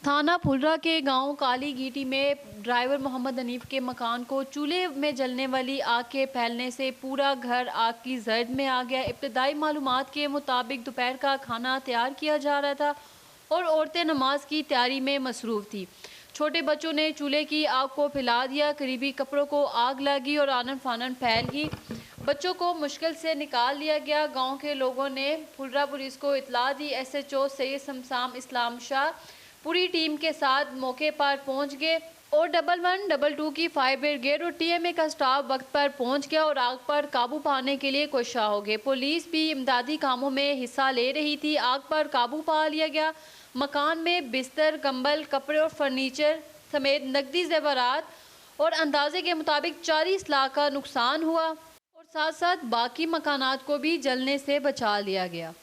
थाना फुलरा के गांव काली गीटी में ड्राइवर मोहम्मद हनीफ के मकान को चूल्हे में जलने वाली आग के फैलने से पूरा घर आग की जर्द में आ गया। इब्तदाई मालूमात के मुताबिक दोपहर का खाना तैयार किया जा रहा था और औरतें नमाज की तैयारी में मसरूफ़ थी। छोटे बच्चों ने चूल्हे की आग को फैला दिया। करीबी कपड़ों को आग लगी और आनन फानन फैल गई। बच्चों को मुश्किल से निकाल लिया गया। गांव के लोगों ने फुलरा पुलिस को इतला दी। SHO सैयद शमशाम इस्लाम शाह पूरी टीम के साथ मौके पर पहुंच गए और 1112 की फायर ब्रिगेड और TMA का स्टाफ वक्त पर पहुंच गया और आग पर काबू पाने के लिए कोशिश हो गए। पुलिस भी इमदादी कामों में हिस्सा ले रही थी। आग पर काबू पा लिया गया। मकान में बिस्तर, कंबल, कपड़े और फर्नीचर समेत नकदी ज़ेवरात और अंदाजे के मुताबिक 40 लाख का नुकसान हुआ और साथ साथ बाकी मकानात को भी जलने से बचा लिया गया।